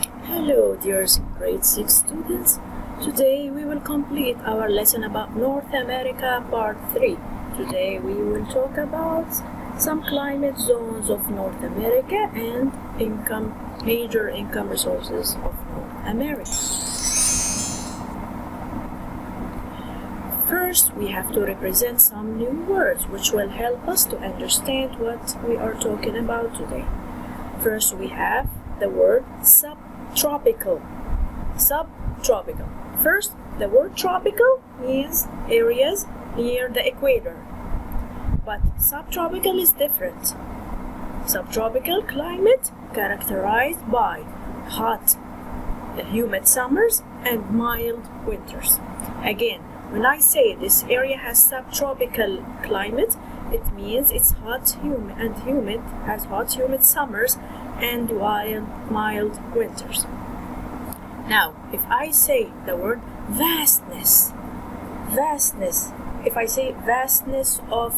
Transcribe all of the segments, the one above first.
Hello, dear grade 6 students. Today we will complete our lesson about North America part 3. Today we will talk about some climate zones of North America and major income resources of North America. First, we have to represent some new words which will help us to understand what we are talking about today. First, we have the word subtropical. Subtropical. First, the word tropical means areas near the equator. But subtropical is different. Subtropical climate characterized by hot, humid summers and mild winters. Again, when I say this area has subtropical climate, it means it's hot, humid, has hot, humid summers and mild winters. Now, if I say the word vastness, if I say vastness of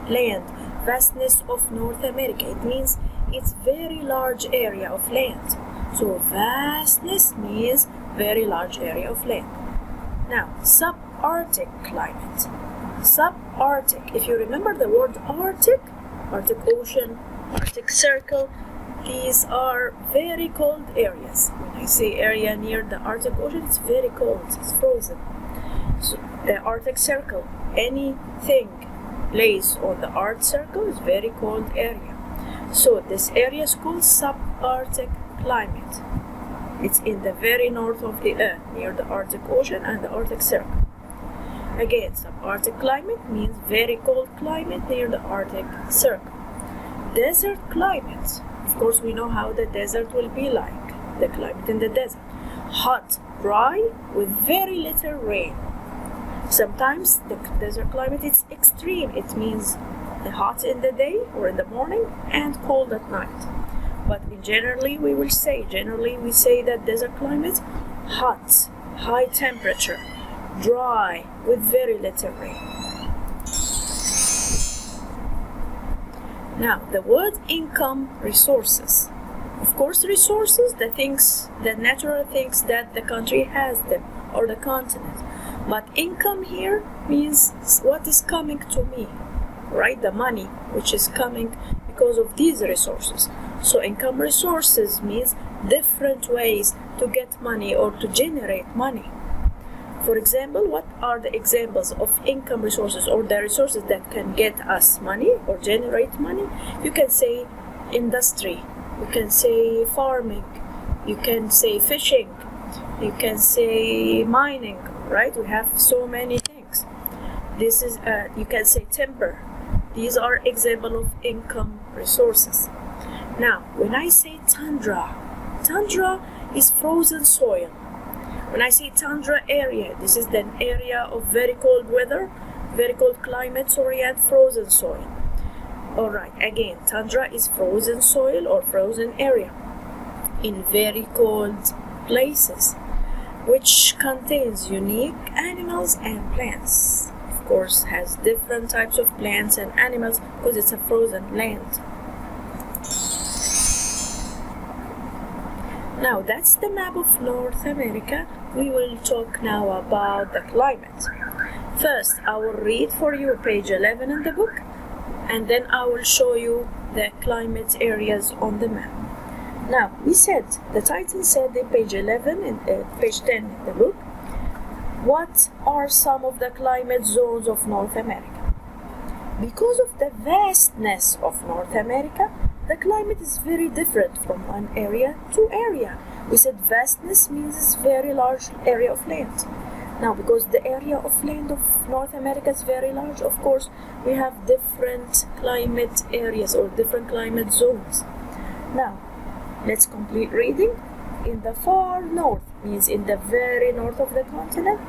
land, vastness of North America, it means it's very large area of land. So vastness means very large area of land. Now, subarctic climate. Subarctic, if you remember the word Arctic Ocean, Arctic Circle, these are very cold areas. When I say area near the Arctic Ocean, it's very cold, it's frozen. So the Arctic Circle, anything lays on the Arctic Circle is very cold area. So this area is called subarctic climate. It's in the very north of the Earth, near the Arctic Ocean and the Arctic Circle. Again, subarctic climate means very cold climate near the Arctic Circle. Desert climate. Of course, we know how the desert will be like, the climate in the desert. Hot, dry, with very little rain. Sometimes the desert climate is extreme. It means hot in the day or in the morning and cold at night. But generally we say that desert climate, hot, high temperature, dry, with very little rain. Now, the word income resources. Of course, resources, the natural things that the country has them, or the continent. But income here means what is coming to me, right? The money which is coming because of these resources. So income resources means different ways to get money or to generate money. For example, what are the examples of income resources or the resources that can get us money or generate money? You can say industry, you can say farming, you can say fishing, you can say mining, right? We have so many things. You can say timber. These are examples of income resources. Now, when I say tundra is frozen soil. When I say tundra area, this is an area of very cold weather, very cold climate, and frozen soil. Alright, again, tundra is frozen soil or frozen area in very cold places, which contains unique animals and plants. Of course, has different types of plants and animals because it's a frozen land. Now, that's the map of North America. We will talk now about the climate. First, I will read for you page 11 in the book, and then I will show you the climate areas on the map. Now, the title said in page 11 and page 10 in the book, what are some of the climate zones of North America? Because of the vastness of North America, the climate is very different from one area to area. We said vastness means it's very large area of land. Now, because the area of land of North America is very large, of course, we have different climate areas or different climate zones. Now, let's complete reading. In the far north, means in the very north of the continent,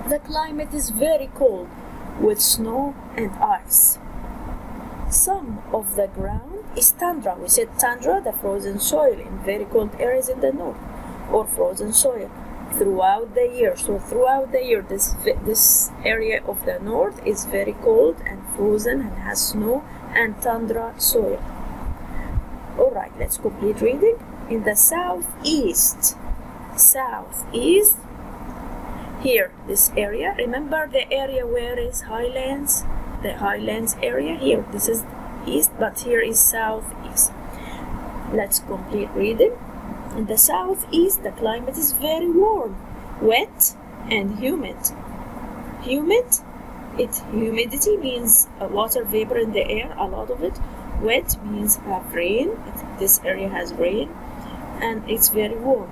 the climate is very cold with snow and ice. Some of the ground is tundra. We said tundra, the frozen soil in very cold areas in the north, or frozen soil throughout the year. So throughout the year, this area of the north is very cold and frozen and has snow and tundra soil. Alright, let's complete reading. In the southeast. Southeast. Here, this area. Remember the area where is highlands? The highlands area here. This is east, but here is southeast. Let's complete reading. In the southeast, the climate is very warm, wet, and humid. Humidity means water vapor in the air, a lot of it. Wet means have rain. This area has rain, and it's very warm.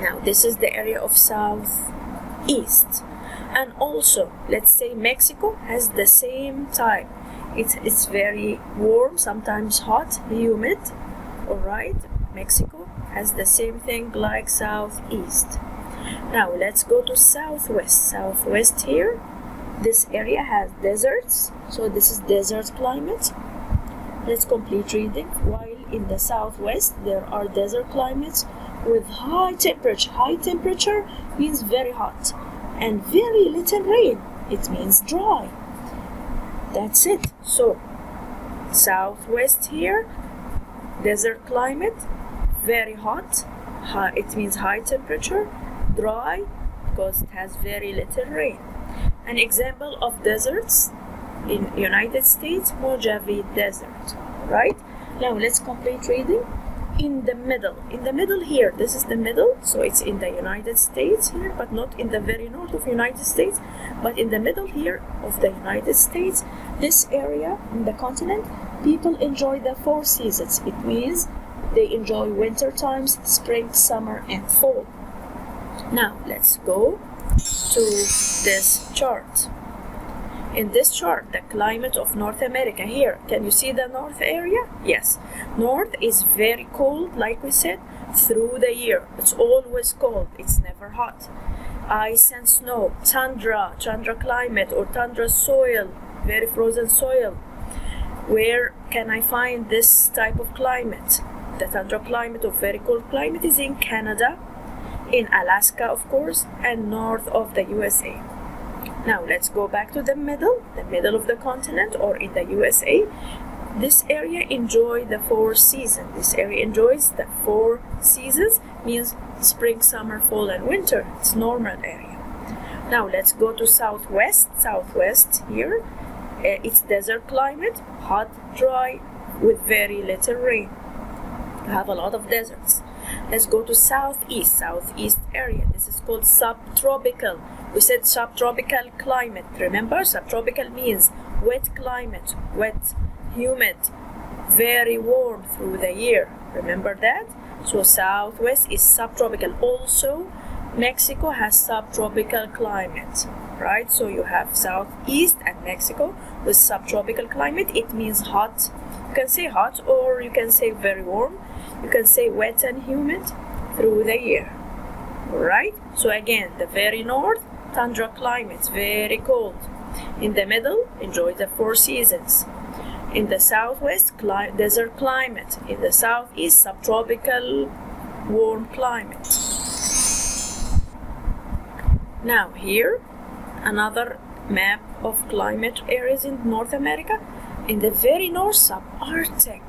Now, this is the area of southeast. And also, let's say Mexico has the same type. It's very warm, sometimes hot, humid. Alright, Mexico has the same thing like southeast. Now let's go to southwest. Southwest here, this area has deserts, so this is desert climate. Let's complete reading. While in the southwest there are desert climates with high temperature. High temperature means very hot, and very little rain. It means dry. That's it. So southwest here, desert climate, very hot, it means high temperature, dry because it has very little rain. An example of deserts in United States, Mojave Desert, right? Now let's complete reading. In the middle here, this is the middle, so it's in the United States here, but not in the very north of United States, but in the middle here of the United States, this area in the continent, people enjoy the 4 seasons. It means they enjoy winter times, spring, summer, and fall. Now let's go to this chart. In this chart, the climate of North America here, can you see the north area? Yes. North is very cold, like we said, through the year. It's always cold. It's never hot. Ice and snow, tundra climate, or tundra soil, very frozen soil. Where can I find this type of climate? The tundra climate or very cold climate is in Canada, in Alaska, of course, and north of the USA. Now let's go back to the middle of the continent, or in the USA. This area enjoys the 4 seasons. This area enjoys the 4 seasons, means spring, summer, fall, and winter. It's normal area. Now let's go to southwest. Southwest here, it's desert climate, hot, dry, with very little rain. You have a lot of deserts. Let's go to southeast area. This is called subtropical. We said subtropical climate. Remember, subtropical means wet climate, wet, humid, very warm through the year. Remember that? So southwest is subtropical. Also, Mexico has subtropical climate, right? So you have southeast and Mexico with subtropical climate. It means hot. You can say hot, or you can say very warm. You can say wet and humid through the year. Alright? So again, the very north, tundra climate, very cold. In the middle, enjoy the 4 seasons. In the southwest, desert climate. In the southeast, subtropical warm climate. Now here, another map of climate areas in North America. In the very north, subarctic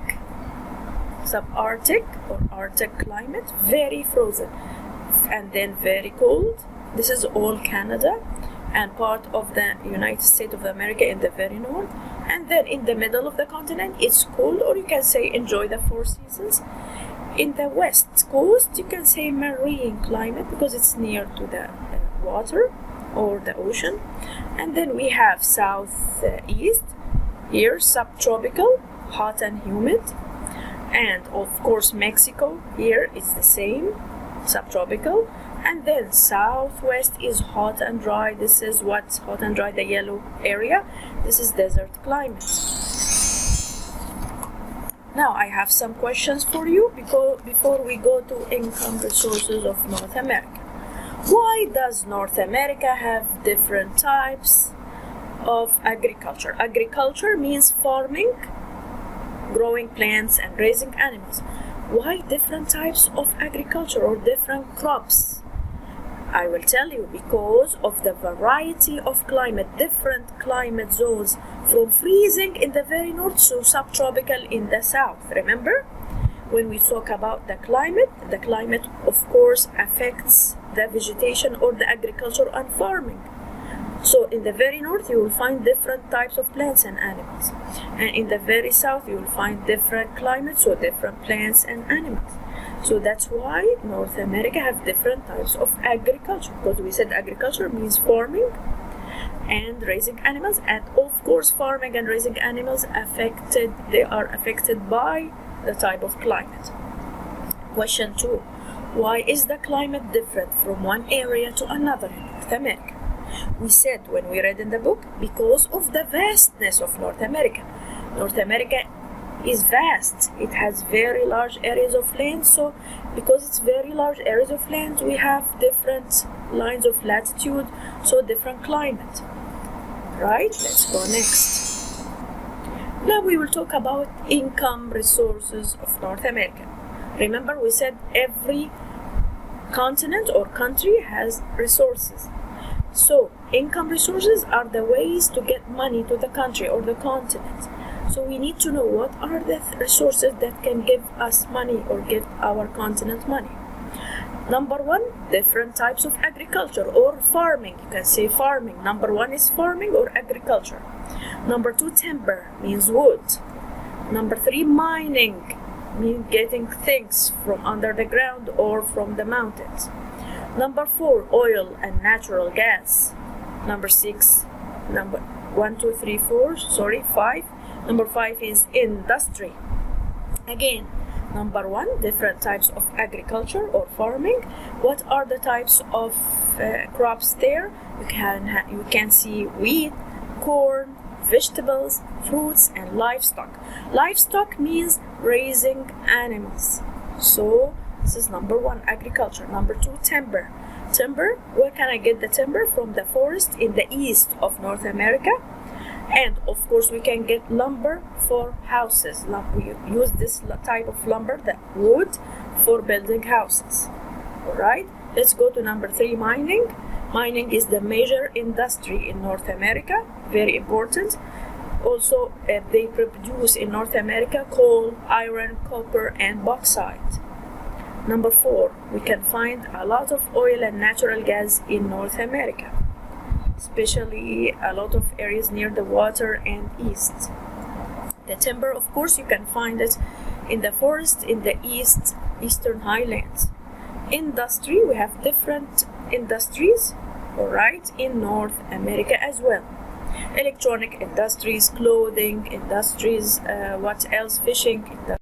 or Arctic climate, very frozen, and then very cold. This is all Canada and part of the United States of America in the very north. And then in the middle of the continent, it's cold, or you can say enjoy the 4 seasons. In the west coast, you can say marine climate because it's near to the water or the ocean. And then we have southeast here, subtropical, hot and humid. And of course Mexico here is the same, subtropical. And then southwest is hot and dry. This is what's hot and dry, the yellow area. This is desert climate. Now I have some questions for you before we go to income resources of North America. Why does North America have different types of agriculture? Agriculture means farming, growing plants and raising animals. Why different types of agriculture or different crops? I will tell you, because of the variety of climate, different climate zones, from freezing in the very north to subtropical in the south. Remember? When we talk about the climate of course affects the vegetation or the agriculture and farming. So in the very north you will find different types of plants and animals, and in the very south you will find different climates, so different plants and animals. So that's why North America have different types of agriculture, because we said agriculture means farming and raising animals, and of course farming and raising animals are affected by the type of climate. Question 2. Why is the climate different from one area to another in North America? We said when we read in the book, because of the vastness of North America. North America is vast. It has very large areas of land, so because it's very large areas of land, we have different lines of latitude, so different climate. Right? Let's go next. Now we will talk about income resources of North America. Remember we said every continent or country has resources. So income resources are the ways to get money to the country or the continent. So we need to know what are the resources that can give us money or give our continent money. Number 1, different types of agriculture or farming. You can say farming. Number 1 is farming or agriculture. Number 2, timber means wood. Number 3, mining means getting things from under the ground or from the mountains. Number 4, oil and natural gas. Number 6, number 1, 2, 3, 4, 5. Number 5 is industry. Again, number 1, different types of agriculture or farming. What are the types of crops there? You can see wheat, corn, vegetables, fruits, and livestock. Livestock means raising animals. So this is number 1, agriculture. Number 2, timber. Timber, where can I get the timber? From the forest in the east of North America. And of course we can get lumber for houses. We use this type of lumber, the wood, for building houses. Alright, let's go to number 3, mining. Mining is the major industry in North America, very important. Also, they produce in North America coal, iron, copper, and bauxite. Number 4, we can find a lot of oil and natural gas in North America, especially a lot of areas near the water and east. The timber, of course, you can find it in the forest in the eastern highlands. Industry, we have different industries, alright, in North America as well. Electronic industries, clothing industries, what else? Fishing industries.